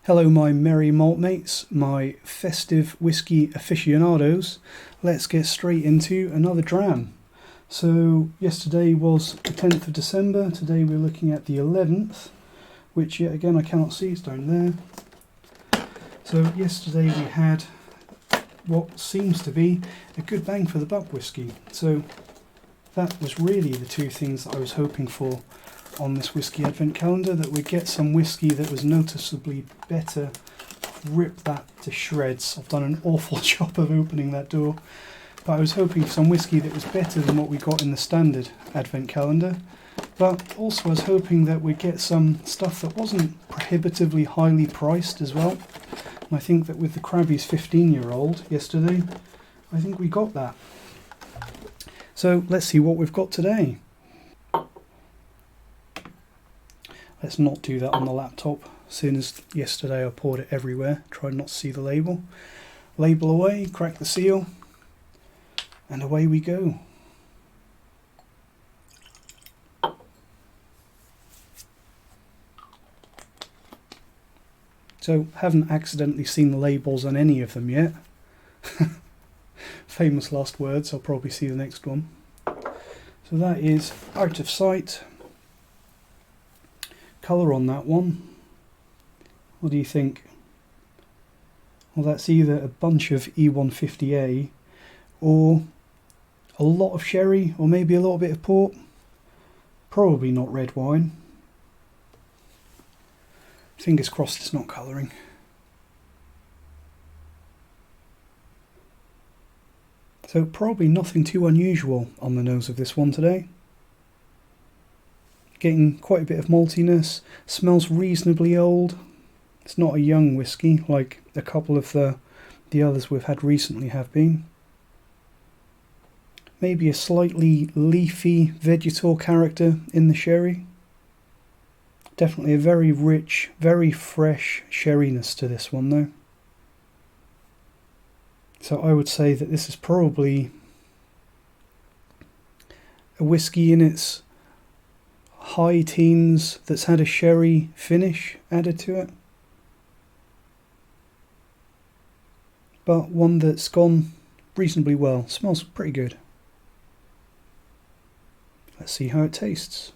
Hello my merry malt mates, my festive whiskey aficionados. Let's get straight into another dram. So yesterday was the 10th of December, today we're looking at the 11th, which yet again I cannot see, it's down there. So yesterday we had what seems to be a good bang for the buck whiskey. So that was really the two things that I was hoping for on this whiskey advent calendar, that we'd get some whiskey that was noticeably better. Rip that to shreds. I've done an awful job of opening that door, but I was hoping for some whiskey that was better than what we got in the standard advent calendar, but also I was hoping that we'd get some stuff that wasn't prohibitively highly priced as well. And I think that with the Krabby's 15-year-old yesterday, I think we got that. So let's see what we've got today. Let's not do that on the laptop, seeing as yesterday I poured it everywhere, tried not to see the label. Label away, crack the seal, and away we go. So, haven't accidentally seen the labels on any of them yet. Famous last words, I'll probably see the next one. So that is Out of Sight. Colour on that one, what do you think? Well, that's either a bunch of E150A or a lot of sherry, or maybe a little bit of port. Probably not red wine. Fingers crossed it's not colouring. So probably nothing too unusual on the nose of this one today. Getting quite a bit of maltiness, smells reasonably old. It's not a young whiskey like a couple of the others we've had recently have been. Maybe a slightly leafy vegetal character in the sherry. Definitely a very rich, very fresh sherryness to this one though. So I would say that this is probably a whiskey in its high teens that's had a sherry finish added to it, but one that's gone reasonably well. Smells pretty good. Let's see how it tastes.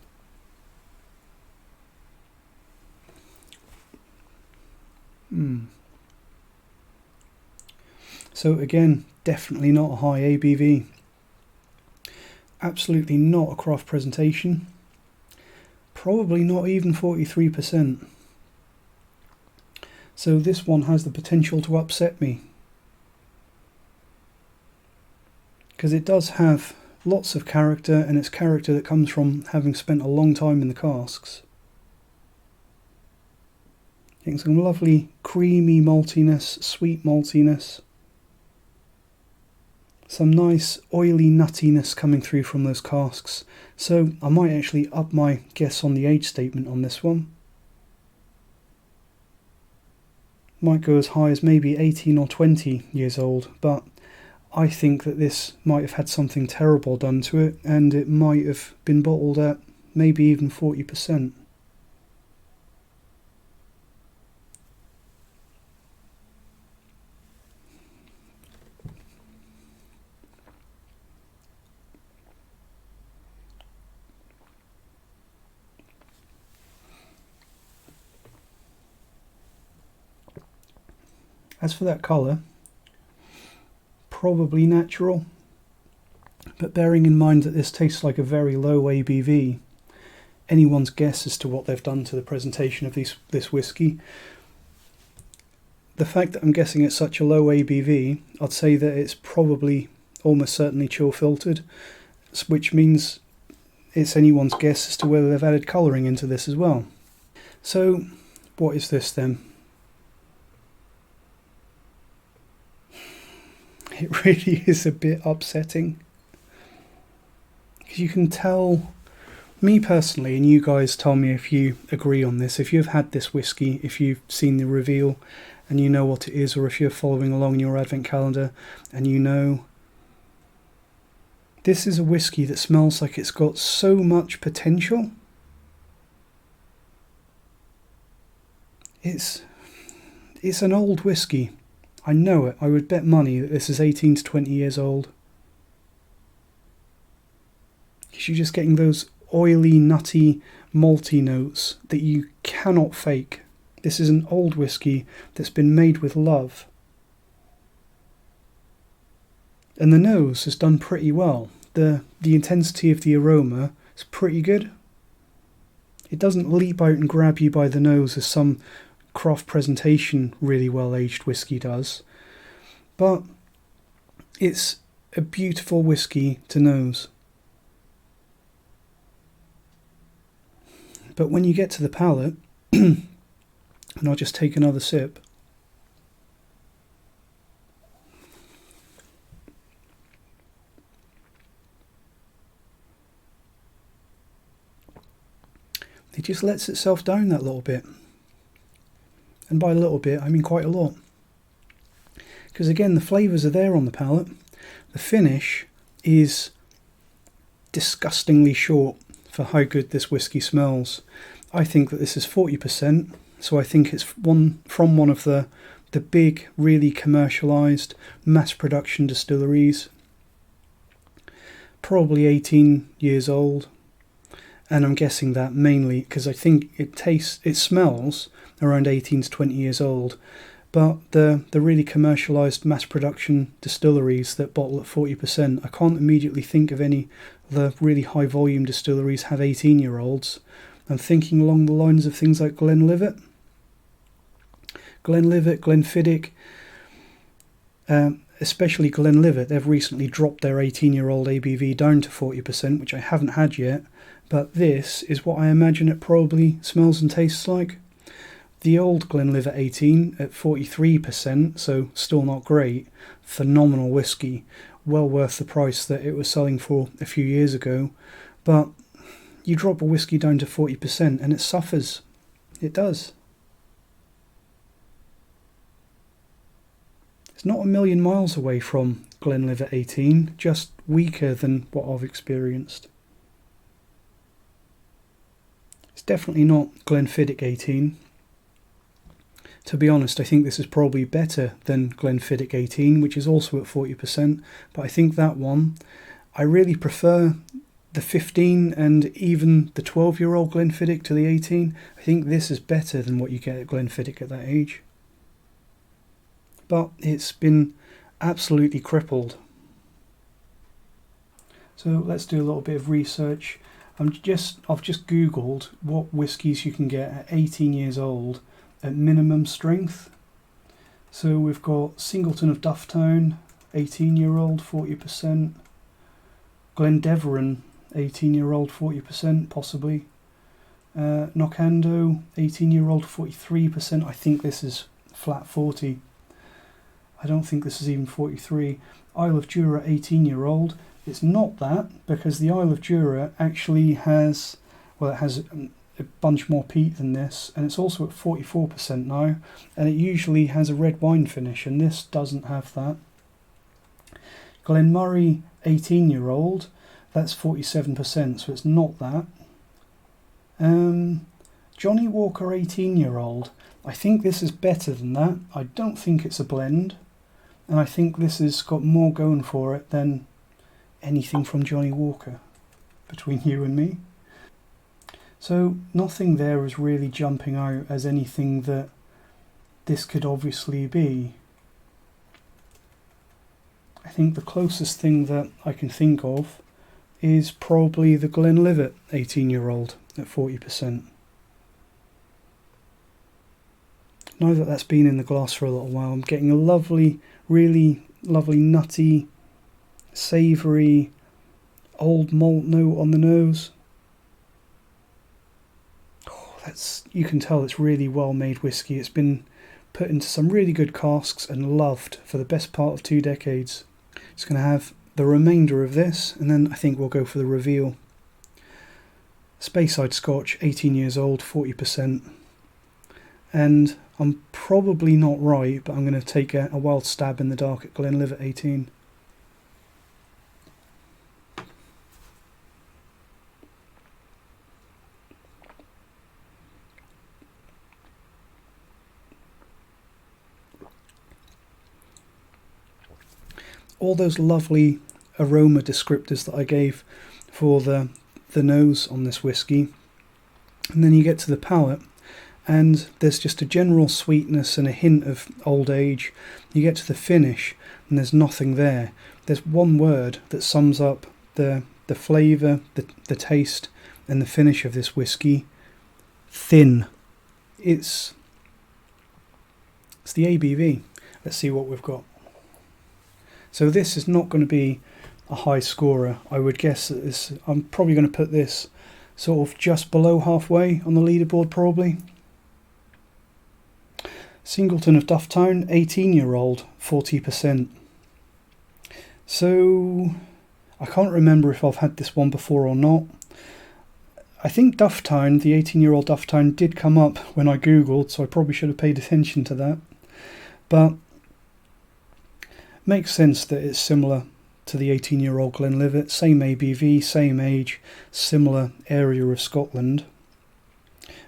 So again, definitely not a high ABV, absolutely not a craft presentation. Probably not even 43%. So this one has the potential to upset me, because it does have lots of character, and it's character that comes from having spent a long time in the casks. Getting some lovely creamy maltiness, sweet maltiness. Some nice oily nuttiness coming through from those casks. So I might actually up my guess on the age statement on this one. Might go as high as maybe 18 or 20 years old, but I think that this might have had something terrible done to it, and it might have been bottled at maybe even 40%. As for that colour, probably natural, but bearing in mind that this tastes like a very low ABV, anyone's guess as to what they've done to the presentation of this whiskey. The fact that I'm guessing it's such a low ABV, I'd say that it's probably almost certainly chill filtered, which means it's anyone's guess as to whether they've added colouring into this as well. So what is this then? It really is a bit upsetting, because you can tell, me personally, and you guys tell me if you agree on this, if you've had this whiskey, if you've seen the reveal and you know what it is, or if you're following along in your advent calendar and you know, this is a whiskey that smells like it's got so much potential. It's It's an old whiskey. I know it. I would bet money that this is 18 to 20 years old. Because you're just getting those oily, nutty, malty notes that you cannot fake. This is an old whiskey that's been made with love. And the nose has done pretty well. The intensity of the aroma is pretty good. It doesn't leap out and grab you by the nose as some craft presentation really well aged whiskey does. But it's a beautiful whiskey to nose. But when you get to the palate, and I'll just take another sip. It just lets itself down that little bit. And by a little bit, I mean quite a lot. Because again, the flavours are there on the palate. The finish is disgustingly short for how good this whiskey smells. I think that this is 40%, so I think it's from one of the big, really commercialised mass production distilleries. Probably 18 years old. And I'm guessing that mainly because I think it smells around 18 to 20 years old. But the really commercialised mass production distilleries that bottle at 40%, I can't immediately think of any. The really high volume distilleries have 18-year-olds. I'm thinking along the lines of things like Glenlivet, Glenfiddich, especially Glenlivet. They've recently dropped their 18-year-old ABV down to 40%, which I haven't had yet. But this is what I imagine it probably smells and tastes like. The old Glenlivet 18 at 43%, so still not great. Phenomenal whiskey. Well worth the price that it was selling for a few years ago. But you drop a whiskey down to 40% and it suffers. It does. It's not a million miles away from Glenlivet 18, just weaker than what I've experienced. It's definitely not Glenfiddich 18. To be honest, I think this is probably better than Glenfiddich 18, which is also at 40%, but I think that one, I really prefer the 15 and even the 12-year-old Glenfiddich to the 18. I think this is better than what you get at Glenfiddich at that age. But it's been absolutely crippled. So let's do a little bit of research. I've just Googled what whiskies you can get at 18 years old at minimum strength. So we've got Singleton of Dufftown, 18-year-old, 40%. Glendeveron, 18-year-old, 40%, possibly. Knockando, 18-year-old, 43%. I think this is flat 40. I don't think this is even 43. Isle of Jura, 18-year-old. It's not that, because the Isle of Jura actually has, well, it has a bunch more peat than this, and it's also at 44% now, and it usually has a red wine finish, and this doesn't have that. Glenmurray, 18-year-old, that's 47%, so it's not that. Johnny Walker, 18-year-old, I think this is better than that. I don't think it's a blend, and I think this has got more going for it than anything from Johnny Walker, between you and me. So nothing there is really jumping out as anything that this could obviously be. I think the closest thing that I can think of is probably the Glenlivet 18-year-old at 40%. Now that that's been in the glass for a little while, I'm getting a lovely, really lovely nutty, savoury, old malt note on the nose. You can tell it's really well made whiskey. It's been put into some really good casks and loved for the best part of 2 decades. It's going to have the remainder of this, and then I think we'll go for the reveal. Speyside Scotch, 18 years old, 40%. And I'm probably not right, but I'm going to take a wild stab in the dark at Glenlivet 18. all those lovely aroma descriptors that I gave for the nose on this whiskey. And then you get to the palate, and there's just a general sweetness and a hint of old age. You get to the finish, and there's nothing there. There's one word that sums up the flavour, the taste, and the finish of this whiskey: thin. It's the ABV. Let's see what we've got. So this is not going to be a high scorer. I would guess that this, I'm probably going to put this sort of just below halfway on the leaderboard, probably. Singleton of Dufftown, 18-year-old, 40%. So I can't remember if I've had this one before or not. I think Dufftown, the 18-year-old Dufftown, did come up when I googled, so I probably should have paid attention to that. But makes sense that it's similar to the 18-year-old Glenlivet, same ABV, same age, similar area of Scotland,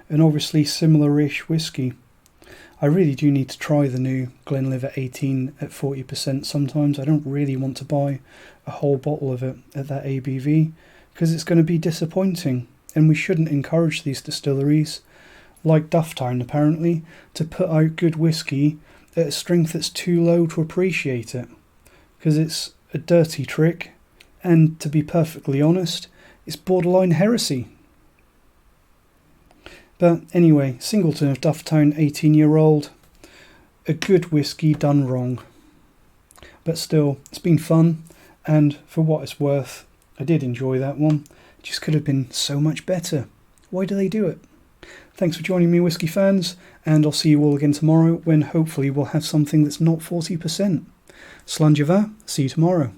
and obviously similar-ish whiskey. I really do need to try the new Glenlivet 18 at 40% sometimes. I don't really want to buy a whole bottle of it at that ABV, because it's going to be disappointing, and we shouldn't encourage these distilleries, like Dufftown apparently, to put out good whiskey at a strength that's too low to appreciate it, because it's a dirty trick, and to be perfectly honest, it's borderline heresy. But anyway, Singleton of Dufftown, 18-year-old, a good whiskey done wrong. But still, it's been fun, and for what it's worth, I did enjoy that one. It just could have been so much better. Why do they do it? Thanks for joining me, whiskey fans, and I'll see you all again tomorrow, when hopefully we'll have something that's not 40%. Slàinte mhath, see you tomorrow.